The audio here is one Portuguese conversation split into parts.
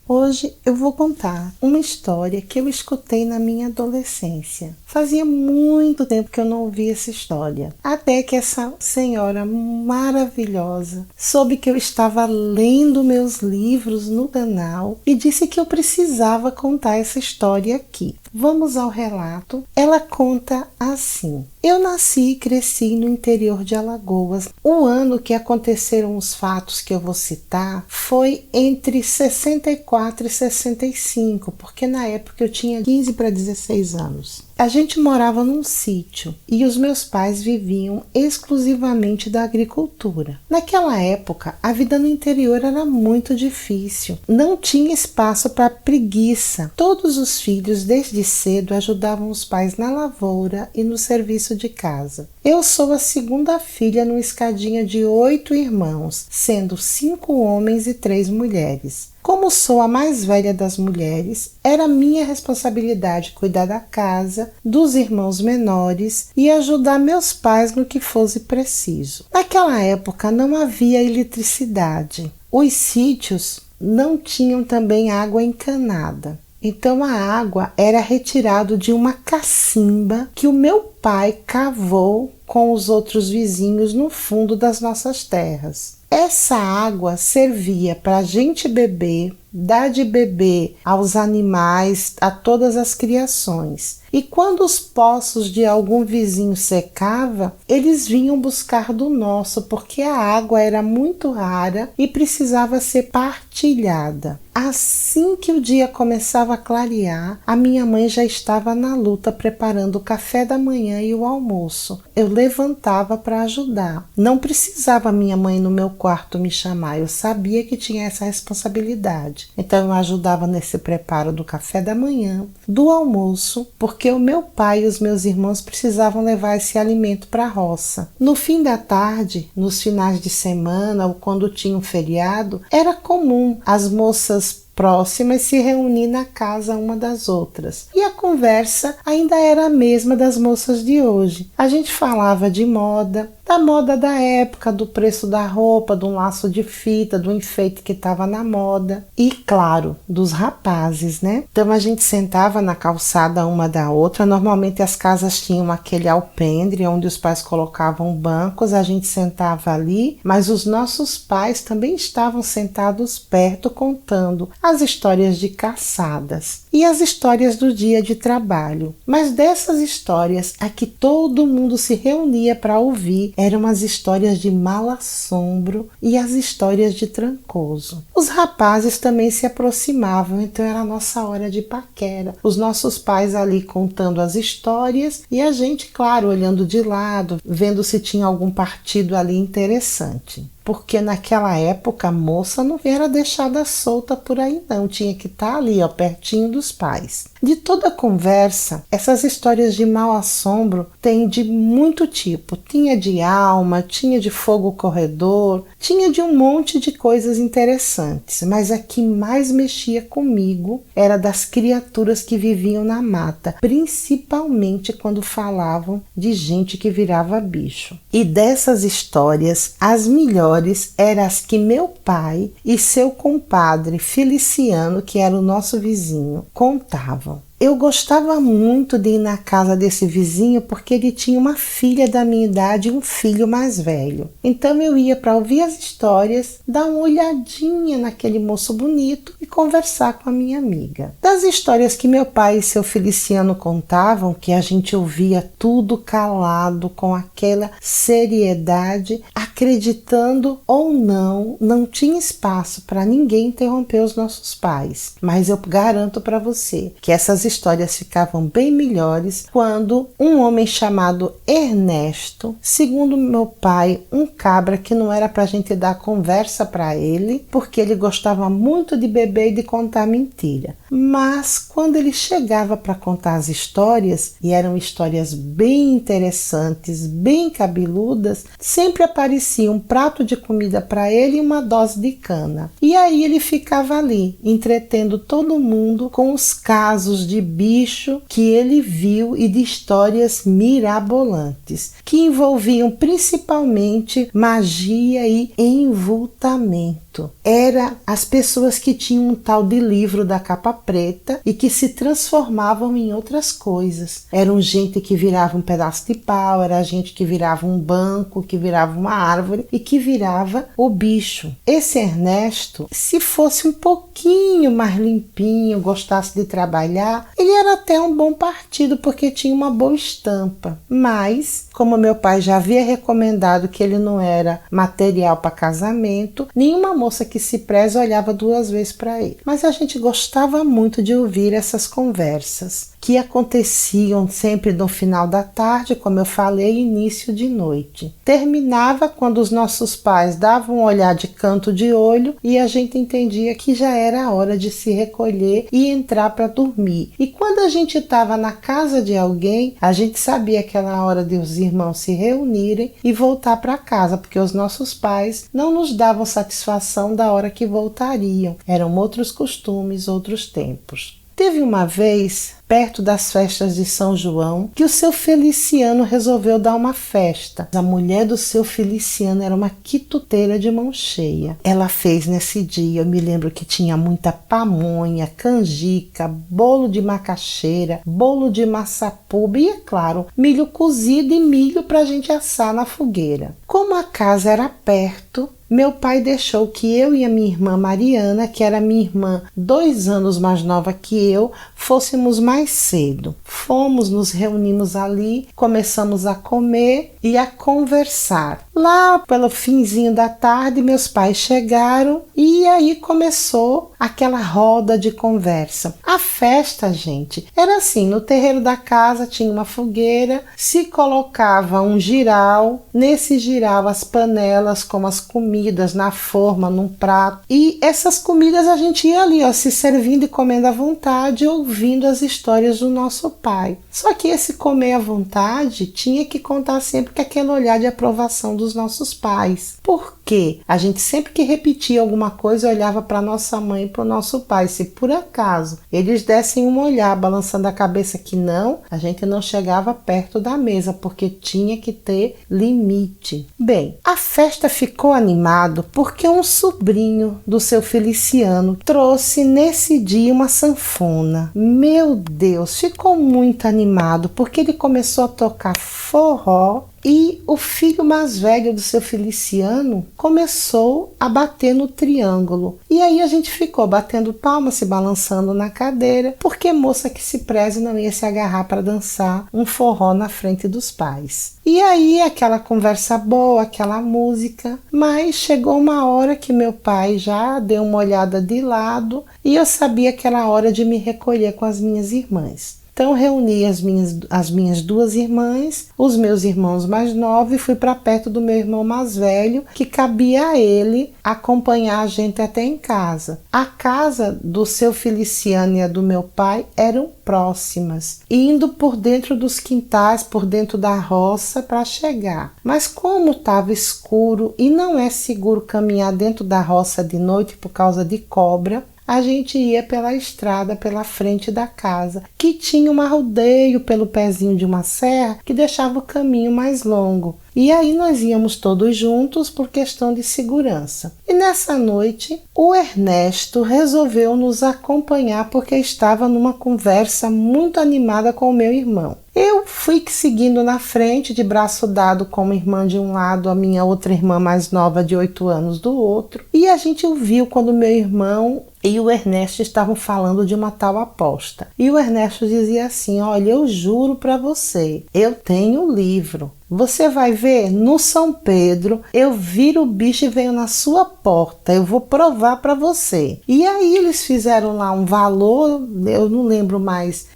Hoje eu vou contar uma história que eu escutei na minha adolescência. Fazia muito tempo que eu não ouvia essa história, até que essa senhora maravilhosa soube que eu estava lendo meus livros no canal e disse que eu precisava contar essa história aqui. Vamos ao relato. Ela conta assim: eu nasci e cresci no interior de Alagoas. O ano que aconteceram os fatos que eu vou citar foi entre 64 e 65, porque na época eu tinha 15 para 16 anos. A gente morava num sítio e os meus pais viviam exclusivamente da agricultura. Naquela época, a vida no interior era muito difícil. Não tinha espaço para preguiça. Todos os filhos, desde cedo, ajudavam os pais na lavoura e no serviço de casa. Eu sou a segunda filha numa escadinha de 8 irmãos, sendo 5 homens e 3 mulheres. Como sou a mais velha das mulheres, era minha responsabilidade cuidar da casa, dos irmãos menores e ajudar meus pais no que fosse preciso. Naquela época não havia eletricidade. Os sítios não tinham também água encanada. Então a água era retirada de uma cacimba que o meu pai cavou com os outros vizinhos no fundo das nossas terras. Essa água servia para a gente beber, dar de beber aos animais, a todas as criações. E quando os poços de algum vizinho secava, eles vinham buscar do nosso, porque a água era muito rara e precisava ser partilhada. Assim que o dia começava a clarear, a minha mãe já estava na luta preparando o café da manhã e o almoço. Eu levantava para ajudar. Não precisava minha mãe no meu quarto me chamar, eu sabia que tinha essa responsabilidade. Então eu ajudava nesse preparo do café da manhã, do almoço, porque o meu pai e os meus irmãos precisavam levar esse alimento para a roça. No fim da tarde, nos finais de semana ou quando tinha um feriado, era comum as moças próximas se reunir na casa uma das outras. E a conversa ainda era a mesma das moças de hoje. A gente falava de moda, da moda da época, do preço da roupa, do laço de fita, do enfeite que estava na moda. E, claro, dos rapazes, né? Então a gente sentava na calçada uma da outra. Normalmente as casas tinham aquele alpendre onde os pais colocavam bancos, a gente sentava ali, mas os nossos pais também estavam sentados perto contando as histórias de caçadas e as histórias do dia de trabalho. Mas dessas histórias, a que todo mundo se reunia para ouvir eram as histórias de mal-assombro e as histórias de Trancoso. Os rapazes também se aproximavam, então era a nossa hora de paquera. Os nossos pais ali contando as histórias e a gente, claro, olhando de lado, vendo se tinha algum partido ali interessante. Porque naquela época a moça não era deixada solta por aí não, tinha que estar ali, ó, pertinho dos pais. De toda a conversa, essas histórias de mal-assombro têm de muito tipo. Tinha de alma, tinha de fogo corredor, tinha de um monte de coisas interessantes. Mas a que mais mexia comigo era das criaturas que viviam na mata, principalmente quando falavam de gente que virava bicho. E dessas histórias, as melhores eram as que meu pai e seu compadre Feliciano, que era o nosso vizinho, contavam. Eu gostava muito de ir na casa desse vizinho porque ele tinha uma filha da minha idade e um filho mais velho. Então eu ia para ouvir as histórias, dar uma olhadinha naquele moço bonito e conversar com a minha amiga. Das histórias que meu pai e seu Feliciano contavam, que a gente ouvia tudo calado, com aquela seriedade, acreditando ou não, não tinha espaço para ninguém interromper os nossos pais. Mas eu garanto para você que essas histórias ficavam bem melhores quando um homem chamado Ernesto, segundo meu pai, um cabra que não era para a gente dar conversa para ele, porque ele gostava muito de beber e de contar mentira. Mas quando ele chegava para contar as histórias, e eram histórias bem interessantes, bem cabeludas, sempre aparecia um prato de comida para ele e uma dose de cana. E aí ele ficava ali, entretendo todo mundo com os casos de bicho que ele viu e de histórias mirabolantes, que envolviam principalmente magia e envoltamento. Ernesto era as pessoas que tinham um tal de livro da capa preta e que se transformavam em outras coisas. Eram gente que virava um pedaço de pau, era gente que virava um banco, que virava uma árvore e que virava o bicho. Esse Ernesto, se fosse um pouquinho mais limpinho, gostasse de trabalhar, ele era até um bom partido porque tinha uma boa estampa. Mas, como meu pai já havia recomendado que ele não era material para casamento, nenhuma moça que se preze olhava duas vezes para ele. Mas a gente gostava muito de ouvir essas conversas, que aconteciam sempre no final da tarde, como eu falei, início de noite. Terminava quando os nossos pais davam um olhar de canto de olho e a gente entendia que já era a hora de se recolher e entrar para dormir. E quando a gente estava na casa de alguém, a gente sabia que era a hora de os irmãos se reunirem e voltar para casa, porque os nossos pais não nos davam satisfação da hora que voltariam. Eram outros costumes, outros tempos. Teve uma vez, perto das festas de São João, que o seu Feliciano resolveu dar uma festa. A mulher do seu Feliciano era uma quituteira de mão cheia. Ela fez nesse dia, eu me lembro que tinha muita pamonha, canjica, bolo de macaxeira, bolo de maçapuba e, é claro, milho cozido e milho para a gente assar na fogueira. Como a casa era perto, meu pai deixou que eu e a minha irmã Mariana, que era minha irmã 2 anos mais nova que eu, fôssemos mais cedo. Fomos, nos reunimos ali, começamos a comer e a conversar. Lá pelo finzinho da tarde, meus pais chegaram e aí começou aquela roda de conversa. A festa, gente, era assim, no terreiro da casa tinha uma fogueira, se colocava um giral, nesse giral as panelas com as comidas na forma, num prato, e essas comidas a gente ia ali, ó, se servindo e comendo à vontade, ouvindo as histórias do nosso pai. Só que esse comer à vontade tinha que contar sempre com aquele olhar de aprovação dos nossos pais. Por quê? A gente sempre que repetia alguma coisa olhava para nossa mãe e para o nosso pai. Se por acaso eles dessem um olhar balançando a cabeça que não, a gente não chegava perto da mesa porque tinha que ter limite. Bem, a festa ficou animada porque um sobrinho do seu Feliciano trouxe nesse dia uma sanfona. Meu Deus, ficou muito animado porque ele começou a tocar forró e o filho mais velho do seu Feliciano começou a bater no triângulo. E aí a gente ficou batendo palmas, se balançando na cadeira, porque moça que se preze não ia se agarrar para dançar um forró na frente dos pais. E aí aquela conversa boa, aquela música, mas chegou uma hora que meu pai já deu uma olhada de lado e eu sabia que era hora de me recolher com as minhas irmãs. Então reuni as minhas 2 irmãs, os meus irmãos mais novos e fui para perto do meu irmão mais velho, que cabia a ele acompanhar a gente até em casa. A casa do seu Feliciano e a do meu pai eram próximas, indo por dentro dos quintais, por dentro da roça para chegar. Mas como estava escuro e não é seguro caminhar dentro da roça de noite por causa de cobra, a gente ia pela estrada pela frente da casa, que tinha um arrodeio pelo pezinho de uma serra que deixava o caminho mais longo. E aí nós íamos todos juntos por questão de segurança. E nessa noite, o Ernesto resolveu nos acompanhar porque estava numa conversa muito animada com o meu irmão. Eu fui seguindo na frente, de braço dado com uma irmã de um lado, a minha outra irmã mais nova de 8 anos do outro. E a gente ouviu quando meu irmão e o Ernesto estavam falando de uma tal aposta. E o Ernesto dizia assim: olha, eu juro para você, eu tenho o livro. Você vai ver, no São Pedro, eu viro o bicho e venho na sua porta. Eu vou provar para você. E aí eles fizeram lá um valor, eu não lembro mais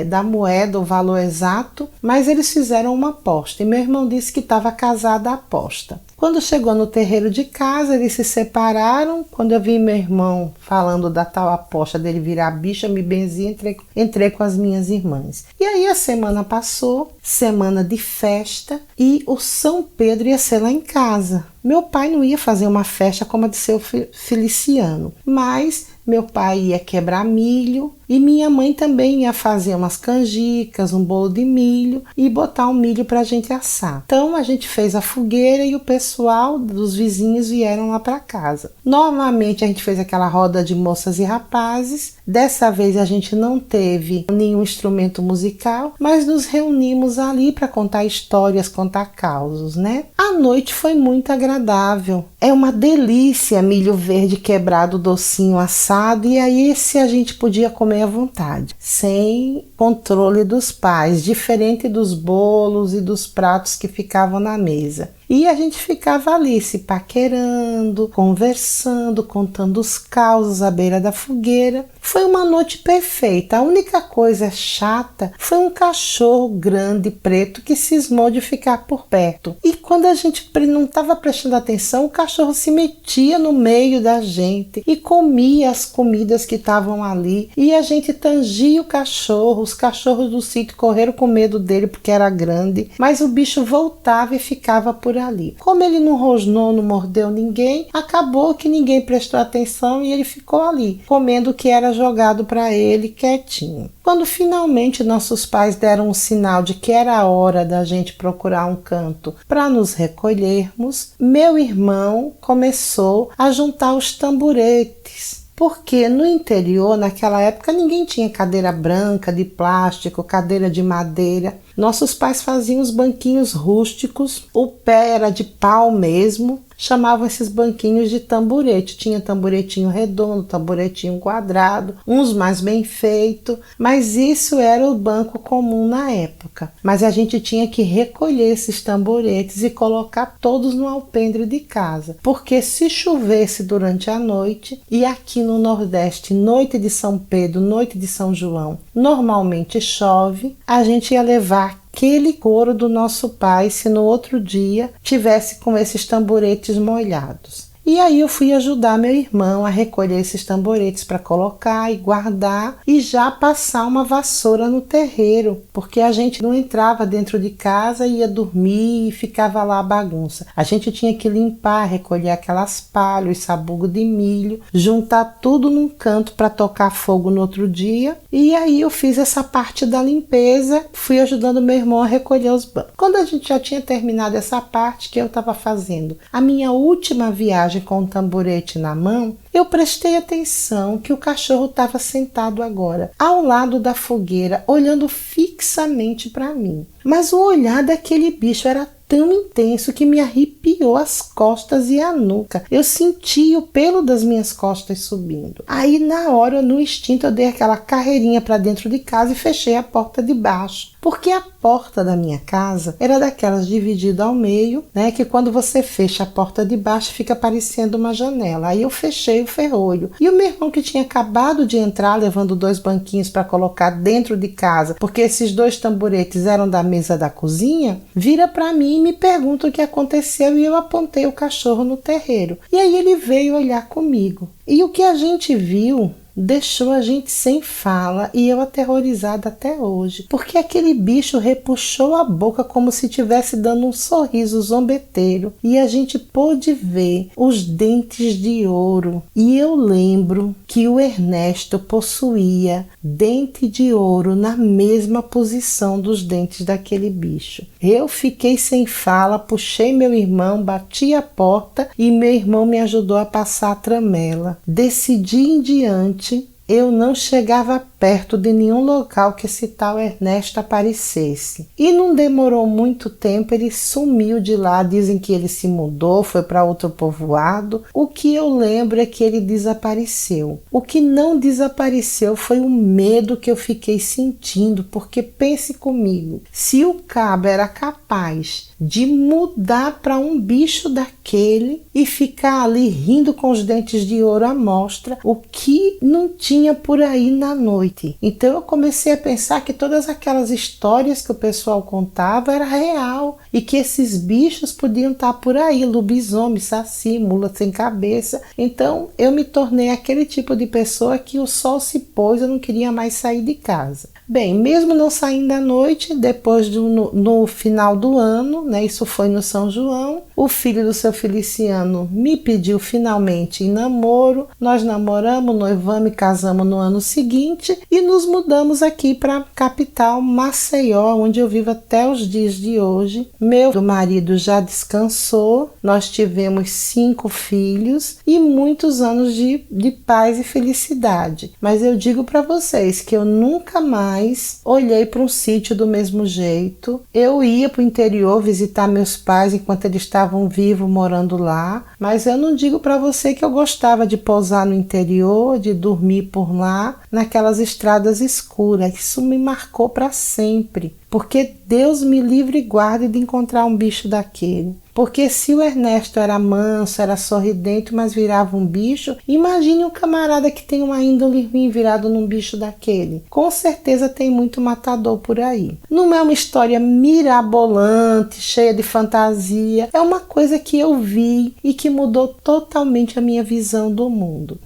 da moeda, o valor exato, mas eles fizeram uma aposta. E meu irmão disse que estava casado à aposta. Quando chegou no terreiro de casa, eles se separaram. Quando eu vi meu irmão falando da tal aposta dele virar bicho, eu me benzi e entrei com as minhas irmãs. E aí a semana passou, semana de festa, e o São Pedro ia ser lá em casa. Meu pai não ia fazer uma festa como a de seu Feliciano, mas meu pai ia quebrar milho e minha mãe também ia fazer umas canjicas, um bolo de milho e botar um milho para a gente assar. Então a gente fez a fogueira e o pessoal dos vizinhos vieram lá para casa. Novamente a gente fez aquela roda de moças e rapazes. Dessa vez a gente não teve nenhum instrumento musical, mas nos reunimos ali para contar histórias, contar causos, né? A noite foi muito agradável. É uma delícia milho verde quebrado, docinho, assado, e aí se a gente podia comer à vontade, sem controle dos pais, diferente dos bolos e dos pratos que ficavam na mesa. E a gente ficava ali se paquerando, conversando, contando os causos à beira da fogueira. Foi uma noite perfeita. A única coisa chata foi um cachorro grande preto que cismou de ficar por perto. E quando a gente não estava prestando atenção, o cachorro se metia no meio da gente e comia as comidas que estavam ali. E a gente tangia o cachorro. Os cachorros do sítio correram com medo dele porque era grande, mas o bicho voltava e ficava por ali. Como ele não rosnou, não mordeu ninguém, acabou que ninguém prestou atenção e ele ficou ali, comendo o que era jogado para ele quietinho. Quando finalmente nossos pais deram um sinal de que era a hora da gente procurar um canto para nos recolhermos, meu irmão começou a juntar os tamboretes. Porque no interior, naquela época, ninguém tinha cadeira branca, de plástico, cadeira de madeira. Nossos pais faziam os banquinhos rústicos, o pé era de pau mesmo, chamavam esses banquinhos de tamborete. Tinha tamboretinho redondo, tamboretinho quadrado, uns mais bem feitos, mas isso era o banco comum na época. Mas a gente tinha que recolher esses tamboretes e colocar todos no alpendre de casa, porque se chovesse durante a noite, e aqui no Nordeste, noite de São Pedro, noite de São João, normalmente chove, a gente ia levar aquele couro do nosso pai se no outro dia tivesse com esses tamboretes molhados. E aí eu fui ajudar meu irmão a recolher esses tamboretes para colocar e guardar e já passar uma vassoura no terreiro, porque a gente não entrava dentro de casa, ia dormir e ficava lá a bagunça. A gente tinha que limpar, recolher aquelas palhas, sabugo de milho, juntar tudo num canto para tocar fogo no outro dia. E aí eu fiz essa parte da limpeza, fui ajudando meu irmão a recolher os bancos. Quando a gente já tinha terminado essa parte que eu estava fazendo, a minha última viagem com o tamborete na mão, eu prestei atenção que o cachorro estava sentado agora ao lado da fogueira, olhando fixamente para mim. Mas o olhar daquele bicho era tão intenso que me arrepiou as costas e a nuca. Eu senti o pelo das minhas costas subindo. Aí, na hora, no instinto, eu dei aquela carreirinha para dentro de casa e fechei a porta de baixo. Porque a porta da minha casa era daquelas dividida ao meio, né? Que quando você fecha a porta de baixo fica parecendo uma janela. Aí eu fechei o ferrolho. E o meu irmão, que tinha acabado de entrar levando 2 banquinhos para colocar dentro de casa, porque esses 2 tamboretes eram da mesa da cozinha, vira para mim e me pergunta o que aconteceu e eu apontei o cachorro no terreiro. E aí ele veio olhar comigo. E o que a gente viu deixou a gente sem fala e eu aterrorizada até hoje, porque aquele bicho repuxou a boca como se estivesse dando um sorriso zombeteiro e a gente pôde ver os dentes de ouro. E eu lembro que o Ernesto possuía dente de ouro na mesma posição dos dentes daquele bicho. Eu fiquei sem fala, puxei meu irmão, bati a porta e meu irmão me ajudou a passar a tramela. Desse dia em diante, eu não chegava perto de nenhum local que esse tal Ernesto aparecesse. E não demorou muito tempo, ele sumiu de lá. Dizem que ele se mudou, foi para outro povoado. O que eu lembro é que ele desapareceu. O que não desapareceu foi o medo que eu fiquei sentindo, porque pense comigo, se o cabo era capaz de mudar para um bicho daquele e ficar ali rindo com os dentes de ouro à mostra, o que não tinha por aí na noite. Então eu comecei a pensar que todas aquelas histórias que o pessoal contava era real, e que esses bichos podiam estar por aí, lobisomem, saci, mula sem cabeça. Então eu me tornei aquele tipo de pessoa que o sol se pôs, eu não queria mais sair de casa. Bem, mesmo não saindo à noite, depois no final do ano, né, isso foi no São João, o filho do seu Feliciano me pediu finalmente em namoro, nós namoramos, noivamos e casamos no ano seguinte e nos mudamos aqui para a capital, Maceió, onde eu vivo até os dias de hoje. Meu marido já descansou, nós tivemos 5 filhos e muitos anos de paz e felicidade. Mas eu digo para vocês que eu nunca mais olhei para um sítio do mesmo jeito. Eu ia para o interior visitar meus pais enquanto eles estavam vivos morando lá, mas eu não digo para você que eu gostava de pousar no interior, de dormir por lá, naquelas estradas escuras. Isso me marcou para sempre, porque Deus me livre e guarde de encontrar um bicho daquele. Porque se o Ernesto era manso, era sorridente, mas virava um bicho, imagine um camarada que tem uma índole ruim virado num bicho daquele. Com certeza tem muito matador por aí. Não é uma história mirabolante, cheia de fantasia. É uma coisa que eu vi e que mudou totalmente a minha visão do mundo.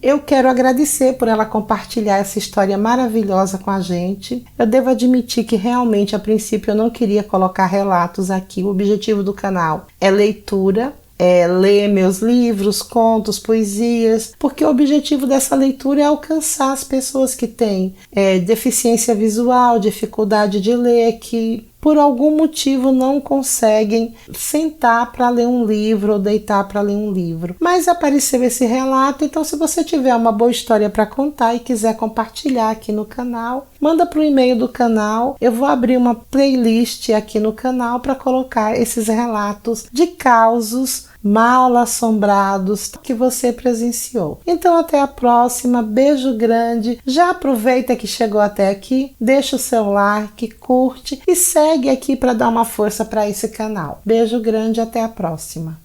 Eu quero agradecer por ela compartilhar essa história maravilhosa com a gente. Eu devo admitir que realmente, a princípio, eu não queria colocar relatos aqui. O objetivo do canal é leitura, é ler meus livros, contos, poesias, porque o objetivo dessa leitura é alcançar as pessoas que têm deficiência visual, dificuldade de ler, que por algum motivo não conseguem sentar para ler um livro ou deitar para ler um livro. Mas apareceu esse relato, então se você tiver uma boa história para contar e quiser compartilhar aqui no canal, manda para o e-mail do canal. Eu vou abrir uma playlist aqui no canal para colocar esses relatos de causos mal assombrados que você presenciou. Então até a próxima, beijo grande. Já aproveita que chegou até aqui, deixa o seu like, curte e segue aqui para dar uma força para esse canal. Beijo grande, até a próxima.